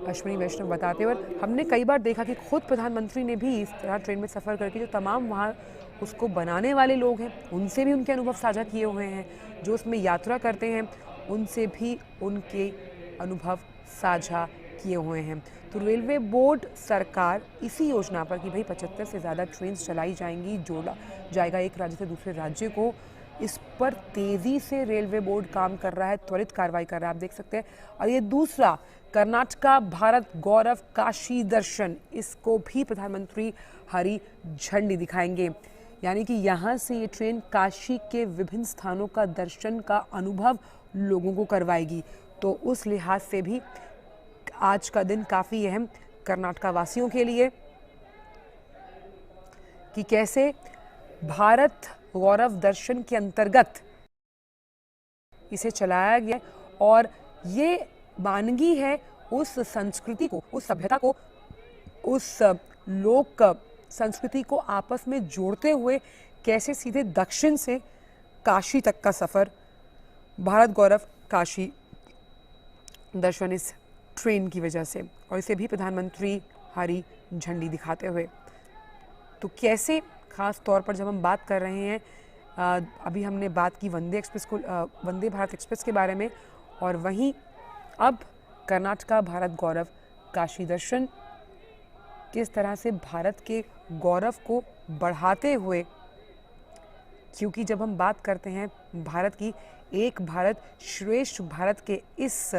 अश्विनी वैष्णव बताते हुए, और हमने कई बार देखा कि खुद प्रधानमंत्री ने भी इस तरह ट्रेन में सफ़र करके जो तमाम वहाँ उसको बनाने वाले लोग हैं उनसे भी उनके अनुभव साझा किए हुए हैं, जो उसमें यात्रा करते हैं उनसे भी उनके अनुभव साझा किए हुए हैं। तो रेलवे बोर्ड सरकार इसी योजना पर कि भाई 75 से ज़्यादा ट्रेन चलाई जाएंगी, जोड़ा जाएगा एक राज्य से दूसरे राज्य को, इस पर तेज़ी से रेलवे बोर्ड काम कर रहा है, त्वरित कार्रवाई कर रहा है, आप देख सकते हैं। और ये दूसरा कर्नाटका भारत गौरव काशी दर्शन, इसको भी प्रधानमंत्री हरी झंडी दिखाएंगे। यानी कि यहाँ से ये ट्रेन काशी के विभिन्न स्थानों का दर्शन का अनुभव लोगों को करवाएगी। तो उस लिहाज से भी आज का दिन काफ़ी अहम कर्नाटका वासियों के लिए कि कैसे भारत गौरव दर्शन के अंतर्गत इसे चलाया गया और ये मानगी है उस संस्कृति को, उस सभ्यता को, उस लोक संस्कृति को आपस में जोड़ते हुए कैसे सीधे दक्षिण से काशी तक का सफ़र, भारत गौरव काशी दर्शन इस ट्रेन की वजह से, और इसे भी प्रधानमंत्री हरी झंडी दिखाते हुए। तो कैसे, ख़ास तौर पर जब हम बात कर रहे हैं, अभी हमने बात की वंदे भारत एक्सप्रेस के बारे में, और वहीं अब कर्नाटका भारत गौरव काशी दर्शन किस तरह से भारत के गौरव को बढ़ाते हुए, क्योंकि जब हम बात करते हैं भारत की, एक भारत श्रेष्ठ भारत के इस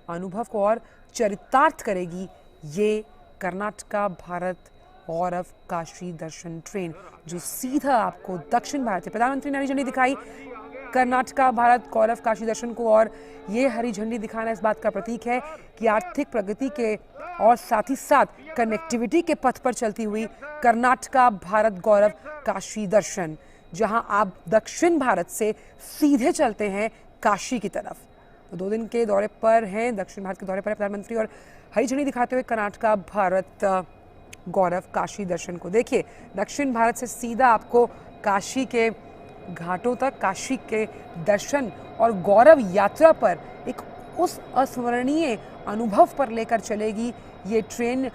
अनुभव को और चरितार्थ करेगी ये कर्नाटका भारत गौरव काशी दर्शन ट्रेन, जो सीधा आपको दक्षिण भारत से, प्रधानमंत्री ने हरी झंडी दिखाई कर्नाटका भारत गौरव काशी दर्शन को, और ये हरी झंडी दिखाना इस बात का प्रतीक है कि आर्थिक प्रगति के और साथ ही साथ कनेक्टिविटी के पथ पर चलती हुई कर्नाटका भारत गौरव काशी दर्शन, जहां आप दक्षिण भारत से सीधे चलते हैं काशी की तरफ। तो 2 दिन के दौरे पर हैं, दक्षिण भारत के दौरे पर है प्रधानमंत्री, और हरी झंडी दिखाते हुए कर्नाटका भारत गौरव काशी दर्शन को। देखिए, दक्षिण भारत से सीधा आपको काशी के घाटों तक, काशी के दर्शन और गौरव यात्रा पर एक उस अस्मरणीय अनुभव पर लेकर चलेगी ये ट्रेन,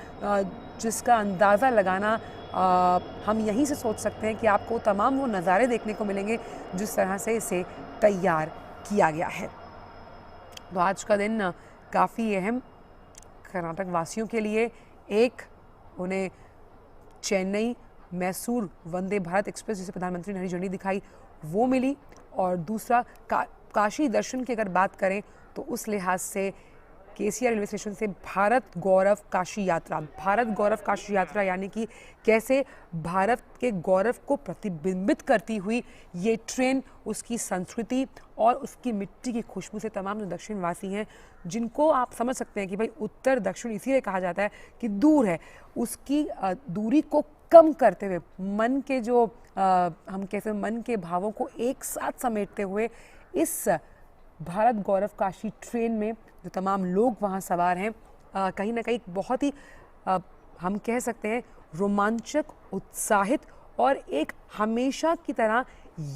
जिसका अंदाज़ा लगाना हम यहीं से सोच सकते हैं कि आपको तमाम वो नज़ारे देखने को मिलेंगे जिस तरह से इसे तैयार किया गया है। तो आज का दिन काफ़ी अहम कर्नाटक वासियों के लिए, एक उन्हें चेन्नई मैसूर वंदे भारत एक्सप्रेस, जिसे प्रधानमंत्री ने हरी झंडी दिखाई, वो मिली, और दूसरा काशी दर्शन की अगर बात करें तो उस लिहाज से केसीआर रेलवे स्टेशन से भारत गौरव काशी यात्रा, भारत गौरव काशी यात्रा यानी कि कैसे भारत के गौरव को प्रतिबिंबित करती हुई ये ट्रेन उसकी संस्कृति और उसकी मिट्टी की खुशबू से तमाम जो दक्षिणवासी हैं, जिनको आप समझ सकते हैं कि भाई उत्तर दक्षिण इसीलिए कहा जाता है कि दूर है, उसकी दूरी को कम करते हुए मन के जो हम कैसे मन के भावों को एक साथ समेटते हुए इस भारत गौरव काशी ट्रेन में जो तमाम लोग वहाँ सवार हैं, कहीं ना कहीं बहुत ही हम कह सकते हैं रोमांचक, उत्साहित और एक हमेशा की तरह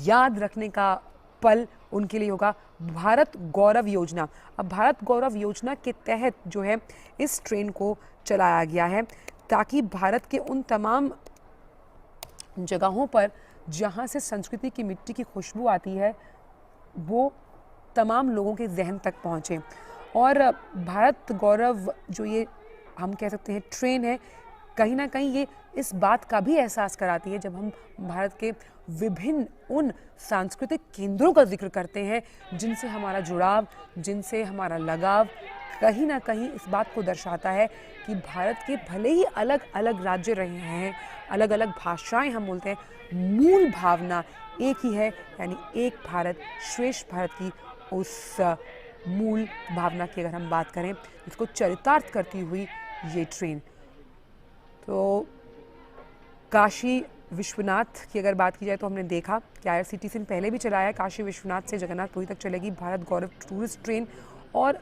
याद रखने का पल उनके लिए होगा। भारत गौरव योजना, अब भारत गौरव योजना के तहत जो है इस ट्रेन को चलाया गया है ताकि भारत के उन तमाम जगहों पर जहाँ से संस्कृति की मिट्टी की खुशबू आती है वो तमाम लोगों के जहन तक पहुँचे। और भारत गौरव जो ये हम कह सकते हैं ट्रेन है, कहीं ना कहीं ये इस बात का भी एहसास कराती है, जब हम भारत के विभिन्न उन सांस्कृतिक केंद्रों का जिक्र करते हैं जिनसे हमारा जुड़ाव, जिनसे हमारा लगाव कहीं ना कहीं इस बात को दर्शाता है कि भारत के भले ही अलग अलग राज्य रहे हैं, अलग अलग भाषाएं हम बोलते हैं, मूल भावना एक ही है, यानी एक भारत श्रेष्ठ भारत की उस मूल भावना की अगर हम बात करें, इसको चरितार्थ करती हुई ये ट्रेन। तो काशी विश्वनाथ की अगर बात की जाए तो हमने देखा कि IRCTC ने पहले भी चलाया है, काशी विश्वनाथ से जगन्नाथपुरी तक चलेगी भारत गौरव टूरिस्ट ट्रेन, और